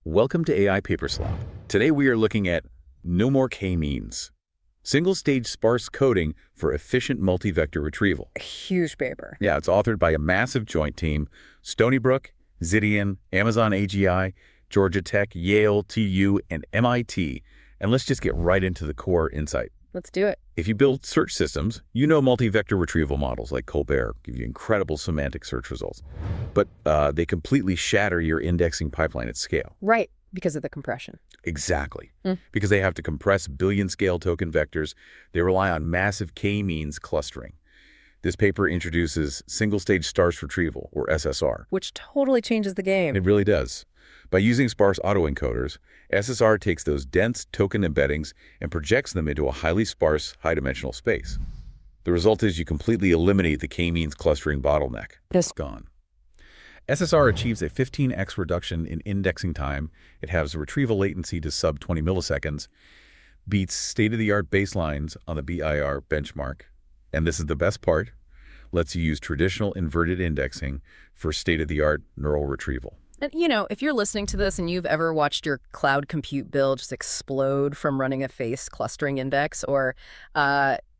Welcome to AI Paper Slop. Today we are looking at no more k-means. Single-stage sparse coding for efficient multi-vector retrieval. Huge paper. Yeah, it's authored by a massive joint team, Stony Brook, Zidian, Amazon AGI, Georgia Tech, Yale, TU, and MIT. And let's just get right into the core insight. Let's do it. If you build search systems, you know multi-vector retrieval models like BEIR give you incredible semantic search results. But they completely shatter your indexing pipeline at scale. Right, because of the compression. Exactly. Because they have to compress billion-scale token vectors, they rely on massive k-means clustering. This paper introduces single-stage sparse retrieval, or SSR. Which totally changes the game. It really does. By using Sparse Autoencoders, SSR takes those dense token embeddings and projects them into a highly sparse, high-dimensional space. The result is you completely eliminate the k-means clustering bottleneck. Yes. Gone. SSR achieves a 15x reduction in indexing time. It has retrieval latency to sub 20 milliseconds, beats state-of-the-art baselines on the BEIR benchmark, and this is the best part, lets you use traditional inverted indexing for state-of-the-art neural retrieval. And, if you're listening to this and you've ever watched your cloud compute bill just explode from running a face clustering index, or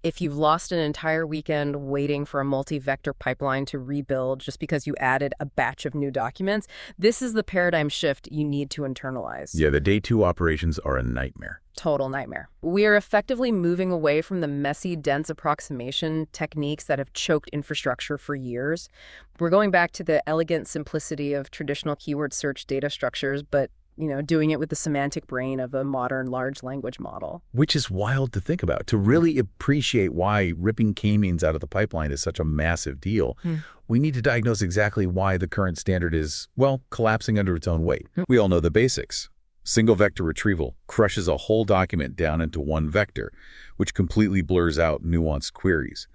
if you've lost an entire weekend waiting for a multi-vector pipeline to rebuild just because you added a batch of new documents, this is the paradigm shift you need to internalize. Yeah, the day two operations are a nightmare. Total nightmare. We are effectively moving away from the messy, dense approximation techniques that have choked infrastructure for years. We're going back to the elegant simplicity of traditional keyword search data structures, but doing it with the semantic brain of a modern large language model. Which is wild to think about. To really appreciate why ripping k-means out of the pipeline is such a massive deal, we need to diagnose exactly why the current standard is, well, collapsing under its own weight. We all know the basics. Single vector retrieval crushes a whole document down into one vector, which completely blurs out nuanced queries.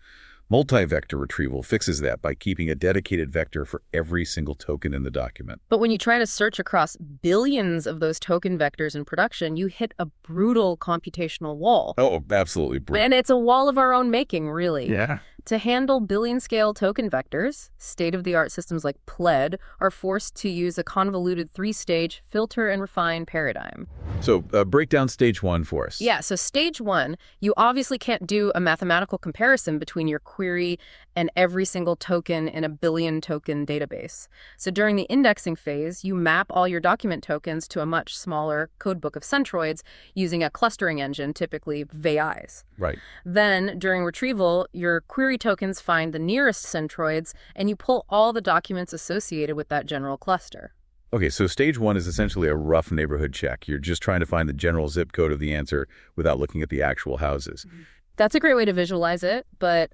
Multi-vector retrieval fixes that by keeping a dedicated vector for every single token in the document. But when you try to search across billions of those token vectors in production, you hit a brutal computational wall. Oh, absolutely brutal. And it's a wall of our own making, really. Yeah. To handle billion-scale token vectors, state-of-the-art systems like PLED are forced to use a convoluted three-stage filter and refine paradigm. So break down stage one for us. Yeah, so stage one, you obviously can't do a mathematical comparison between your query and every single token in a billion-token database. So during the indexing phase, you map all your document tokens to a much smaller codebook of centroids using a clustering engine, typically VEIs. Right. Then, during retrieval, your query tokens find the nearest centroids, and you pull all the documents associated with that general cluster. Okay, so stage one is essentially a rough neighborhood check. You're just trying to find the general zip code of the answer without looking at the actual houses. That's a great way to visualize it, but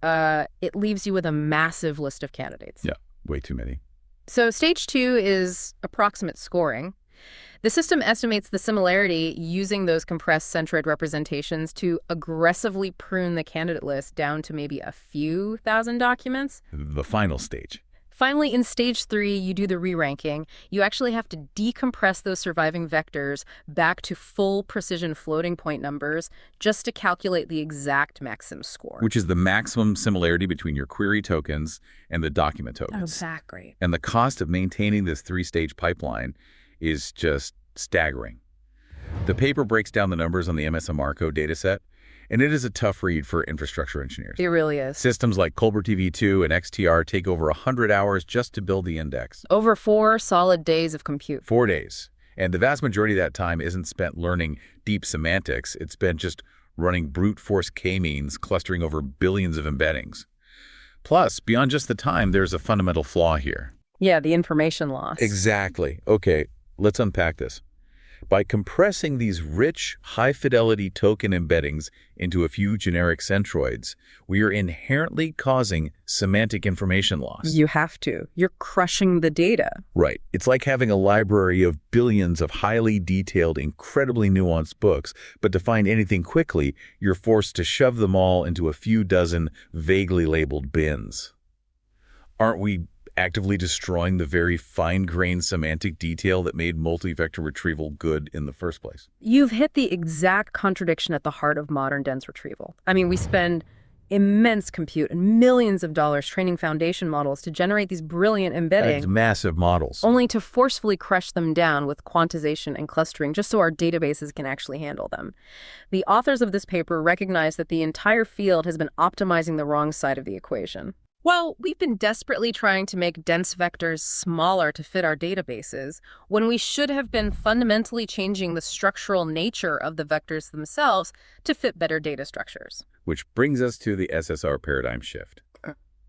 it leaves you with a massive list of candidates. Yeah, way too many. So stage two is approximate scoring. The system estimates the similarity using those compressed centroid representations to aggressively prune the candidate list down to maybe a few thousand documents. The final stage. Finally, in stage three, you do the re-ranking. You actually have to decompress those surviving vectors back to full precision floating point numbers just to calculate the exact maximum score. Which is the maximum similarity between your query tokens and the document tokens. Exactly. And the cost of maintaining this three-stage pipeline is just staggering. The paper breaks down the numbers on the MS MARCO dataset, and it is a tough read for infrastructure engineers. It really is. Systems like ColbertTV2 and XTR take over 100 hours just to build the index. Over 4 solid days of compute. 4 days. And the vast majority of that time isn't spent learning deep semantics. It's spent just running brute force k-means, clustering over billions of embeddings. Plus, beyond just the time, there's a fundamental flaw here. Yeah, the information loss. Exactly. Okay, let's unpack this. By compressing these rich, high-fidelity token embeddings into a few generic centroids, we are inherently causing semantic information loss. You have to. You're crushing the data. Right. It's like having a library of billions of highly detailed, incredibly nuanced books, but to find anything quickly, you're forced to shove them all into a few dozen vaguely labeled bins. Aren't we actively destroying the very fine-grained semantic detail that made multi-vector retrieval good in the first place? You've hit the exact contradiction at the heart of modern dense retrieval. I mean, we spend immense compute and millions of dollars training foundation models to generate these brilliant embeddings, massive models. only to forcefully crush them down with quantization and clustering just so our databases can actually handle them. The authors of this paper recognize that the entire field has been optimizing the wrong side of the equation. Well, we've been desperately trying to make dense vectors smaller to fit our databases, when we should have been fundamentally changing the structural nature of the vectors themselves to fit better data structures. Which brings us to the SSR paradigm shift.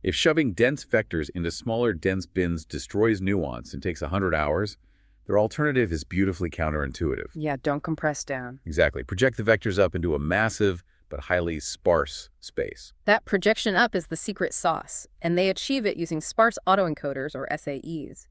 If shoving dense vectors into smaller dense bins destroys nuance and takes 100 hours, their alternative is beautifully counterintuitive. Yeah, don't compress down. Exactly. Project the vectors up into a massive but highly sparse space. That projection up is the secret sauce, and they achieve it using Sparse Autoencoders, or SAEs.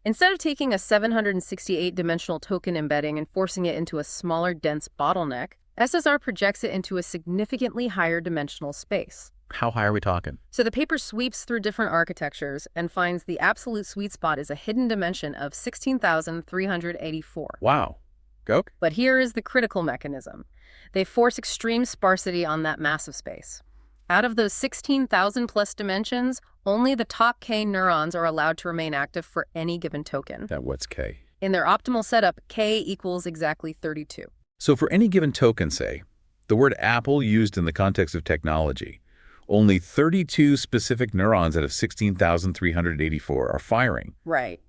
Instead of taking a 768-dimensional token embedding and forcing it into a smaller, dense bottleneck, SSR projects it into a significantly higher dimensional space. How high are we talking? So the paper sweeps through different architectures and finds the absolute sweet spot is a hidden dimension of 16,384. Wow. Go. But here is the critical mechanism. They force extreme sparsity on that massive space. Out of those 16,000 plus dimensions, only the top K neurons are allowed to remain active for any given token. What's K? In their optimal setup, K equals exactly 32. So for any given token, say, the word apple used in the context of technology, only 32 specific neurons out of 16,384 are firing. Right.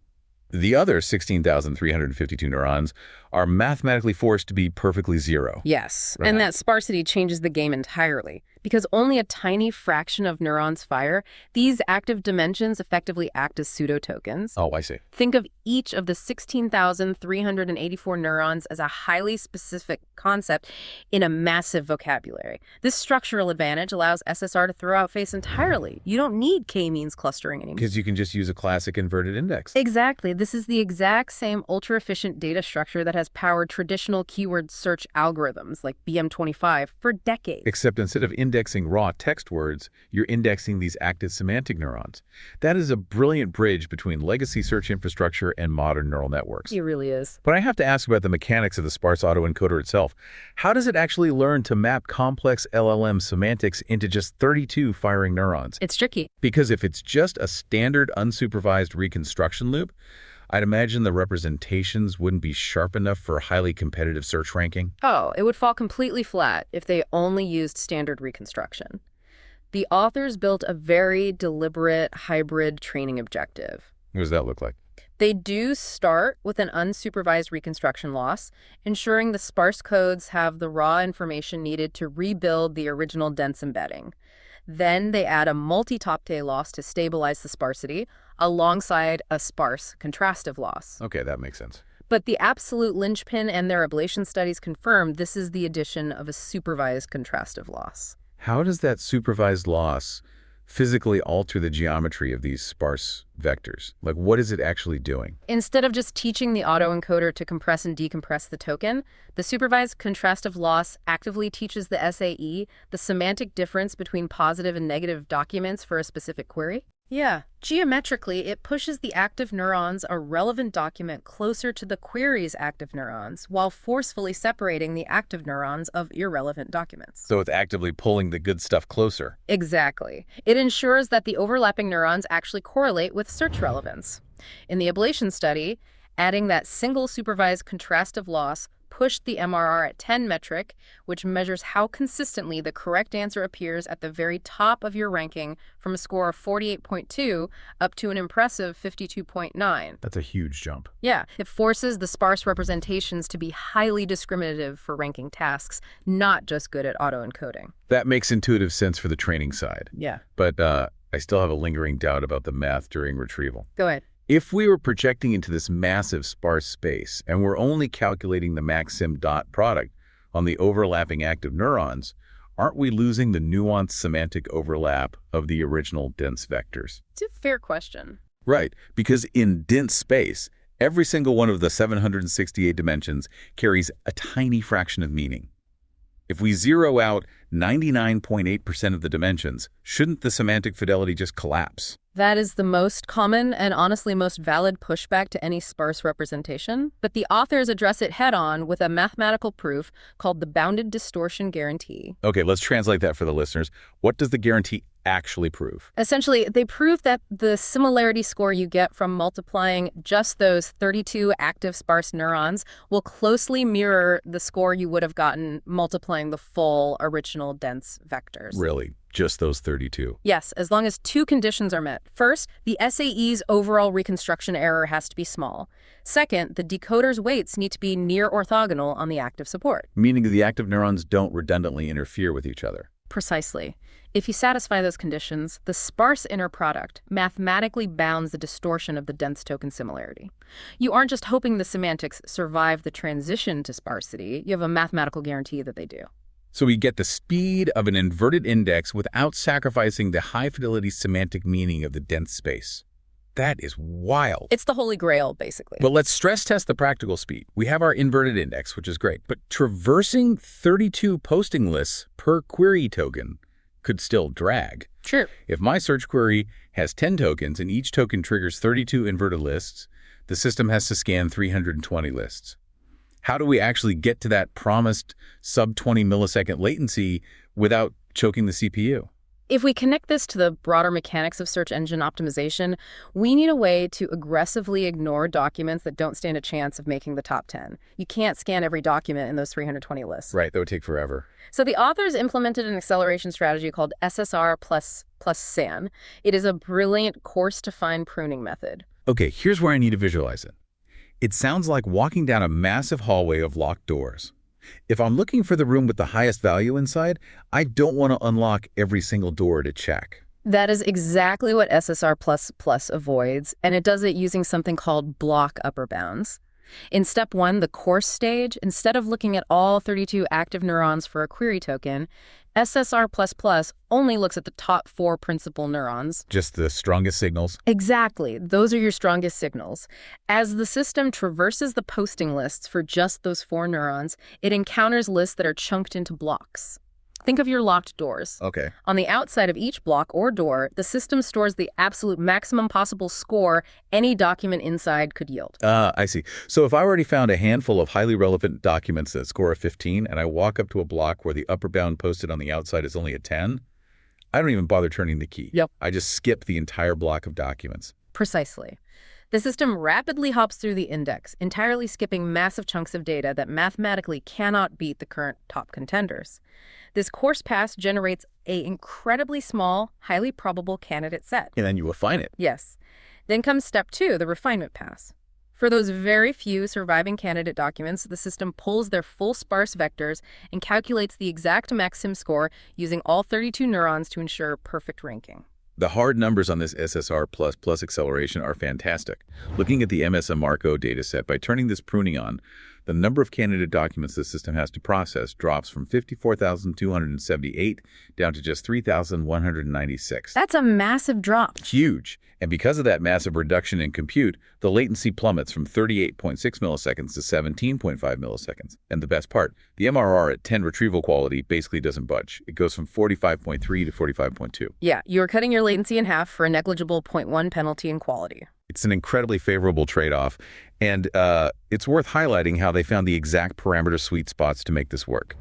The other 16,352 neurons are mathematically forced to be perfectly zero. Yes, Right. and that sparsity changes the game entirely. Because only a tiny fraction of neurons fire, these active dimensions effectively act as pseudo-tokens. Oh, I see. Think of each of the 16,384 neurons as a highly specific concept in a massive vocabulary. This structural advantage allows SSR to throw out face entirely. You don't need k-means clustering anymore. Because you can just use a classic inverted index. Exactly. This is the exact same ultra-efficient data structure that has powered traditional keyword search algorithms like BM25 for decades. Except instead of indexing raw text words, you're indexing these active semantic neurons. That is a brilliant bridge between legacy search infrastructure and modern neural networks. It really is. But I have to ask about the mechanics of the Sparse Autoencoder itself. How does it actually learn to map complex LLM semantics into just 32 firing neurons? It's tricky. Because if it's just a standard unsupervised reconstruction loop, I'd imagine the representations wouldn't be sharp enough for highly competitive search ranking. Oh, it would fall completely flat if they only used standard reconstruction. The authors built a very deliberate hybrid training objective. What does that look like? They do start with an unsupervised reconstruction loss, ensuring the sparse codes have the raw information needed to rebuild the original dense embedding. Then they add a multi-top-K loss to stabilize the sparsity, alongside a sparse contrastive loss. Okay, that makes sense. But the absolute linchpin and their ablation studies confirm this is the addition of a supervised contrastive loss. How does that supervised loss physically alter the geometry of these sparse vectors? Like, what is it actually doing? Instead of just teaching the autoencoder to compress and decompress the token, the supervised contrastive loss actively teaches the SAE the semantic difference between positive and negative documents for a specific query. Yeah, geometrically, it pushes the active neurons a relevant document closer to the query's active neurons, while forcefully separating the active neurons of irrelevant documents. So it's actively pulling the good stuff closer. Exactly. It ensures that the overlapping neurons actually correlate with search relevance. In the ablation study, adding that single supervised contrastive loss pushed the MRR at 10 metric, which measures how consistently the correct answer appears at the very top of your ranking from a score of 48.2 up to an impressive 52.9. That's a huge jump. Yeah, it forces the sparse representations to be highly discriminative for ranking tasks, not just good at autoencoding. That makes intuitive sense for the training side. Yeah. But I still have a lingering doubt about the math during retrieval. Go ahead. If we were projecting into this massive sparse space and we're only calculating the maxim dot product on the overlapping active neurons, aren't we losing the nuanced semantic overlap of the original dense vectors? It's a fair question. Right, because in dense space, every single one of the 768 dimensions carries a tiny fraction of meaning. If we zero out 99.8% of the dimensions, shouldn't the semantic fidelity just collapse? That is the most common and honestly most valid pushback to any sparse representation, but the authors address it head-on with a mathematical proof called the bounded distortion guarantee. Okay, let's translate that for the listeners. What does the guarantee actually prove? Essentially, they prove that the similarity score you get from multiplying just those 32 active sparse neurons will closely mirror the score you would have gotten multiplying the full original dense vectors. Really? Just those 32? Yes, as long as two conditions are met. First, the SAE's overall reconstruction error has to be small. Second, the decoder's weights need to be near orthogonal on the active support. Meaning the active neurons don't redundantly interfere with each other. Precisely. If you satisfy those conditions, the sparse inner product mathematically bounds the distortion of the dense token similarity. You aren't just hoping the semantics survive the transition to sparsity, you have a mathematical guarantee that they do. So we get the speed of an inverted index without sacrificing the high-fidelity semantic meaning of the dense space. That is wild. It's the holy grail, basically. But let's stress test the practical speed. We have our inverted index, which is great. But traversing 32 posting lists per query token could still drag. Sure. If my search query has 10 tokens and each token triggers 32 inverted lists, the system has to scan 320 lists. How do we actually get to that promised sub-20 millisecond latency without choking the CPU? If we connect this to the broader mechanics of search engine optimization, we need a way to aggressively ignore documents that don't stand a chance of making the top 10. You can't scan every document in those 320 lists. Right, that would take forever. So the authors implemented an acceleration strategy called SSR plus SAN. It is a brilliant coarse-to-fine pruning method. Okay, here's where I need to visualize it. It sounds like walking down a massive hallway of locked doors. If I'm looking for the room with the highest value inside, I don't want to unlock every single door to check. That is exactly what SSR++ avoids, and it does it using something called block upper bounds. In step 1, the coarse stage, instead of looking at all 32 active neurons for a query token, SSR++ only looks at the top 4 principal neurons. Just the strongest signals? Exactly. Those are your strongest signals. As the system traverses the posting lists for just those 4 neurons, it encounters lists that are chunked into blocks. Think of your locked doors. Okay. On the outside of each block or door, the system stores the absolute maximum possible score any document inside could yield. I see. So if I already found a handful of highly relevant documents that score a 15, and I walk up to a block where the upper bound posted on the outside is only a 10, I don't even bother turning the key. Yep. I just skip the entire block of documents. Precisely. The system rapidly hops through the index, entirely skipping massive chunks of data that mathematically cannot beat the current top contenders. This coarse pass generates an incredibly small, highly probable candidate set. And then you refine it. Yes. Then comes step 2, the refinement pass. For those very few surviving candidate documents, the system pulls their full sparse vectors and calculates the exact maxim score using all 32 neurons to ensure perfect ranking. The hard numbers on this SSR++ acceleration are fantastic. Looking at the MS MARCO dataset, by turning this pruning on, the number of candidate documents the system has to process drops from 54,278 down to just 3,196. That's a massive drop. Huge. And because of that massive reduction in compute, the latency plummets from 38.6 milliseconds to 17.5 milliseconds. And the best part, the MRR at 10 retrieval quality basically doesn't budge. It goes from 45.3 to 45.2. Yeah, you're cutting your latency in half for a negligible 0.1 penalty in quality. It's an incredibly favorable trade-off, and it's worth highlighting how they found the exact parameter sweet spots to make this work.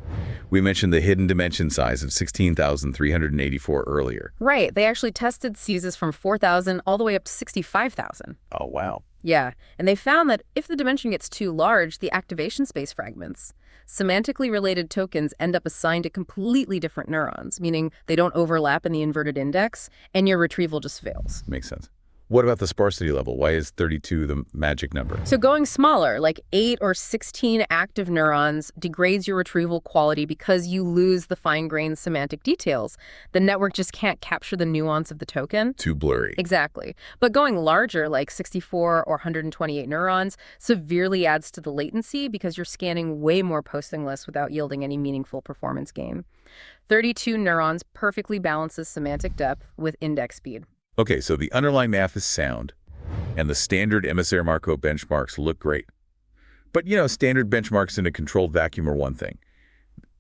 We mentioned the hidden dimension size of 16,384 earlier. Right. They actually tested seizes from 4,000 all the way up to 65,000. Oh, wow. Yeah, and they found that if the dimension gets too large, the activation space fragments. Semantically related tokens end up assigned to completely different neurons, meaning they don't overlap in the inverted index, and your retrieval just fails. Makes sense. What about the sparsity level? Why is 32 the magic number? So going smaller, like 8 or 16 active neurons, degrades your retrieval quality because you lose the fine-grained semantic details. The network just can't capture the nuance of the token. Too blurry. Exactly. But going larger, like 64 or 128 neurons, severely adds to the latency because you're scanning way more posting lists without yielding any meaningful performance gain. 32 neurons perfectly balances semantic depth with index speed. Okay, so the underlying math is sound, and the standard MSR MARCO benchmarks look great. But, standard benchmarks in a controlled vacuum are one thing.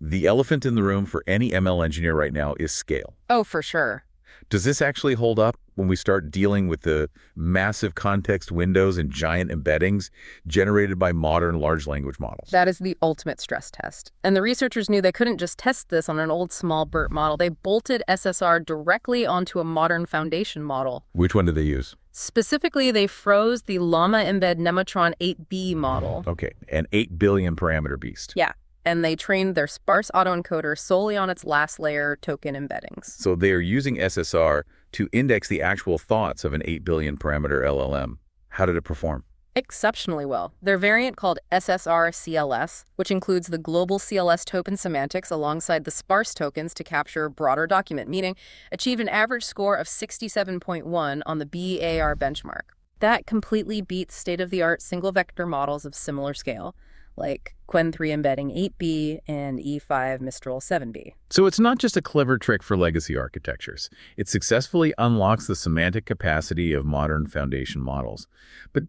The elephant in the room for any ML engineer right now is scale. Oh, for sure. Does this actually hold up when we start dealing with the massive context windows and giant embeddings generated by modern large language models? That is the ultimate stress test. And the researchers knew they couldn't just test this on an old small BERT model. They bolted SSR directly onto a modern foundation model. Which one did they use? Specifically, they froze the Llama Embed Nematron 8B model. Okay, an 8 billion parameter beast. Yeah. And they trained their Sparse Autoencoder solely on its last layer token embeddings. So they are using SSR to index the actual thoughts of an 8 billion parameter LLM. How did it perform? Exceptionally well. Their variant called SSR CLS, which includes the global CLS token semantics alongside the sparse tokens to capture broader document meaning, achieved an average score of 67.1 on the BEIR benchmark. That completely beats state-of-the-art single-vector models of similar scale, like Qwen 3 embedding 8B and E5 Mistral 7B. So it's not just a clever trick for legacy architectures. It successfully unlocks the semantic capacity of modern foundation models. But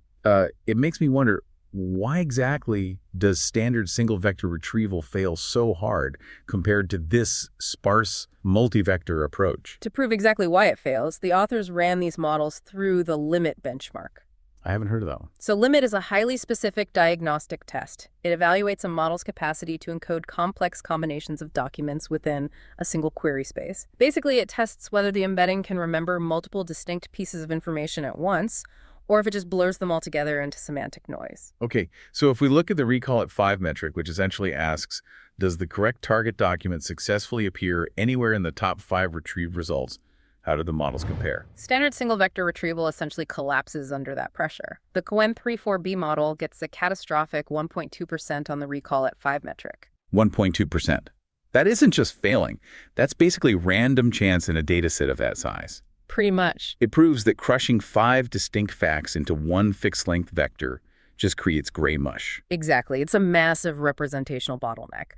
it makes me wonder, why exactly does standard single-vector retrieval fail so hard compared to this sparse multi-vector approach? To prove exactly why it fails, the authors ran these models through the limit benchmark. I haven't heard of that one. So limit is a highly specific diagnostic test. It evaluates a model's capacity to encode complex combinations of documents within a single query space. Basically, it tests whether the embedding can remember multiple distinct pieces of information at once, or if it just blurs them all together into semantic noise. Okay, so if we look at the recall at 5 metric, which essentially asks, does the correct target document successfully appear anywhere in the top 5 retrieved results? How do the models compare? Standard single-vector retrieval essentially collapses under that pressure. The Qwen 3.4b model gets a catastrophic 1.2% on the recall at 5 metric. 1.2%. That isn't just failing. That's basically random chance in a dataset of that size. Pretty much. It proves that crushing 5 distinct facts into one fixed-length vector just creates gray mush. Exactly. It's a massive representational bottleneck.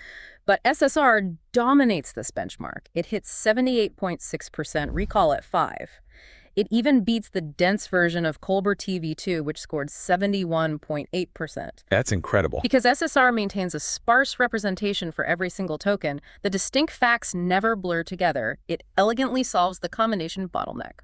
But SSR dominates this benchmark. It hits 78.6% recall at 5. It even beats the dense version of Colbert TV2, which scored 71.8%. That's incredible. Because SSR maintains a sparse representation for every single token, the distinct facts never blur together. It elegantly solves the combination bottleneck.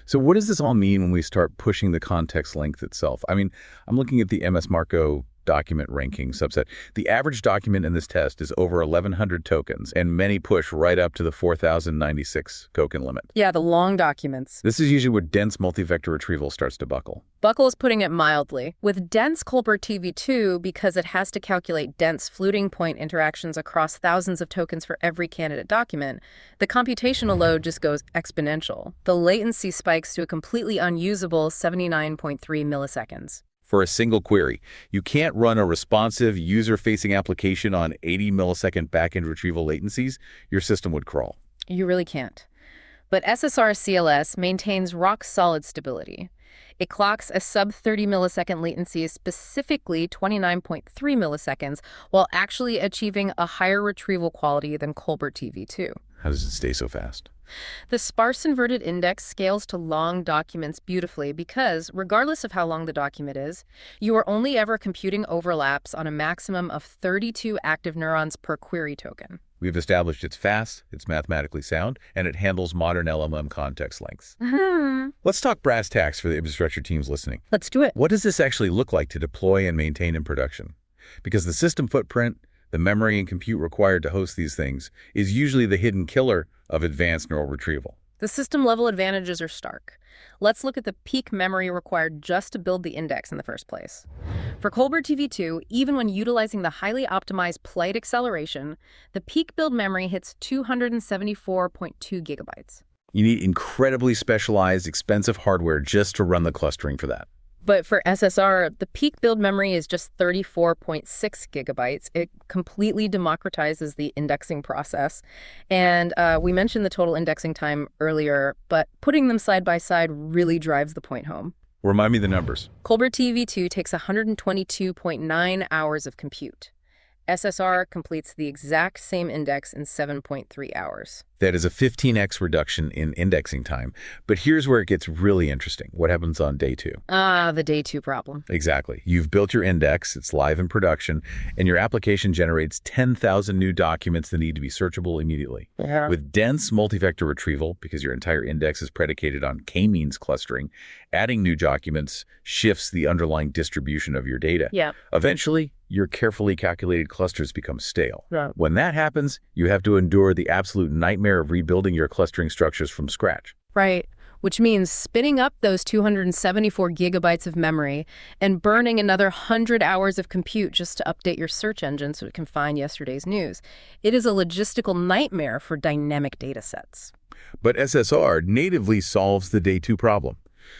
So what does this all mean when we start pushing the context length itself? I mean, I'm looking at the MS MARCO document ranking subset. The average document in this test is over 1,100 tokens, and many push right up to the 4,096 token limit. Yeah, the long documents. This is usually where dense multi-vector retrieval starts to buckle. Buckle is putting it mildly. With dense Colbert TV2, because it has to calculate dense floating point interactions across thousands of tokens for every candidate document, the computational load just goes exponential. The latency spikes to a completely unusable 79.3 milliseconds. For a single query, you can't run a responsive, user-facing application on 80 millisecond backend retrieval latencies. Your system would crawl. You really can't. But SSR CLS maintains rock-solid stability. It clocks a sub-30 millisecond latency, specifically 29.3 milliseconds, while actually achieving a higher retrieval quality than Colbert TV2. How does it stay so fast? The sparse inverted index scales to long documents beautifully because, regardless of how long the document is, you are only ever computing overlaps on a maximum of 32 active neurons per query token. We've established it's fast, it's mathematically sound, and it handles modern LLM context lengths. Let's talk brass tacks for the infrastructure teams listening. Let's do it. What does this actually look like to deploy and maintain in production? Because the system footprint, the memory and compute required to host these things, is usually the hidden killer of advanced neural retrieval. The system-level advantages are stark. Let's look at the peak memory required just to build the index in the first place. For Colbert TV2, even when utilizing the highly optimized polite acceleration, the peak build memory hits 274.2 gigabytes. You need incredibly specialized, expensive hardware just to run the clustering for that. But for SSR, the peak build memory is just 34.6 gigabytes. It completely democratizes the indexing process. And we mentioned the total indexing time earlier, but putting them side by side really drives the point home. Remind me the numbers. Colbert TV2 takes 122.9 hours of compute. SSR completes the exact same index in 7.3 hours. That is a 15x reduction in indexing time. But here's where it gets really interesting. What happens on day 2? The day 2 problem. Exactly. You've built your index, it's live in production, and your application generates 10,000 new documents that need to be searchable immediately. Yeah. With dense multi-vector retrieval, because your entire index is predicated on k-means clustering, adding new documents shifts the underlying distribution of your data. Yeah. Eventually, your carefully calculated clusters become stale. Yeah. When that happens, you have to endure the absolute nightmare of rebuilding your clustering structures from scratch. Right. Which means spinning up those 274 gigabytes of memory and burning another 100 hours of compute just to update your search engine so it can find yesterday's news. It is a logistical nightmare for dynamic data sets. But SSR natively solves the day 2 problem.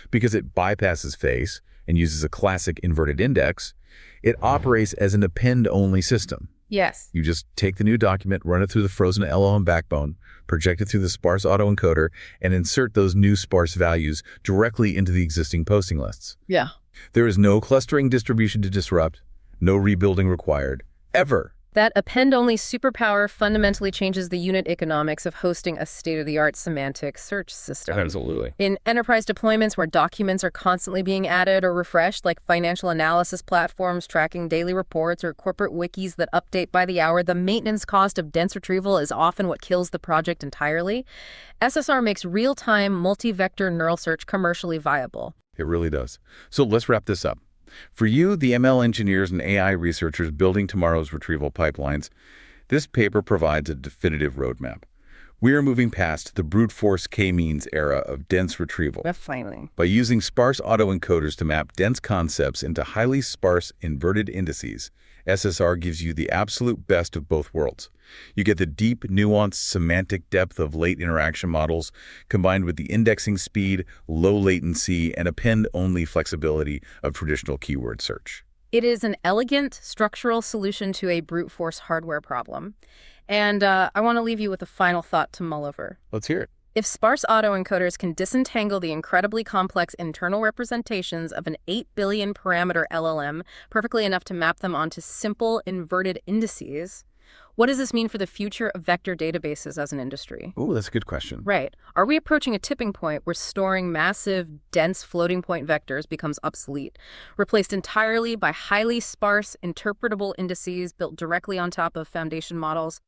Because it bypasses face and uses a classic inverted index, it operates as an append-only system. Yes. You just take the new document, run it through the frozen LLM backbone, project it through the Sparse Autoencoder, and insert those new sparse values directly into the existing posting lists. Yeah. There is no clustering distribution to disrupt, no rebuilding required, ever. That append-only superpower fundamentally changes the unit economics of hosting a state-of-the-art semantic search system. Absolutely. In enterprise deployments where documents are constantly being added or refreshed, like financial analysis platforms tracking daily reports or corporate wikis that update by the hour, the maintenance cost of dense retrieval is often what kills the project entirely. SSR makes real-time multi-vector neural search commercially viable. It really does. So let's wrap this up. For you, the ML engineers and AI researchers building tomorrow's retrieval pipelines, this paper provides a definitive roadmap. We are moving past the brute force k-means era of dense retrieval. Finally. By using sparse autoencoders to map dense concepts into highly sparse inverted indices, SSR gives you the absolute best of both worlds. You get the deep, nuanced semantic depth of late interaction models combined with the indexing speed, low latency, and append-only flexibility of traditional keyword search. It is an elegant structural solution to a brute force hardware problem. And I want to leave you with a final thought to mull over. Let's hear it. If sparse autoencoders can disentangle the incredibly complex internal representations of an 8 billion parameter LLM perfectly enough to map them onto simple inverted indices, what does this mean for the future of vector databases as an industry? Oh, that's a good question. Right. Are we approaching a tipping point where storing massive, dense floating point vectors becomes obsolete, replaced entirely by highly sparse, interpretable indices built directly on top of foundation models?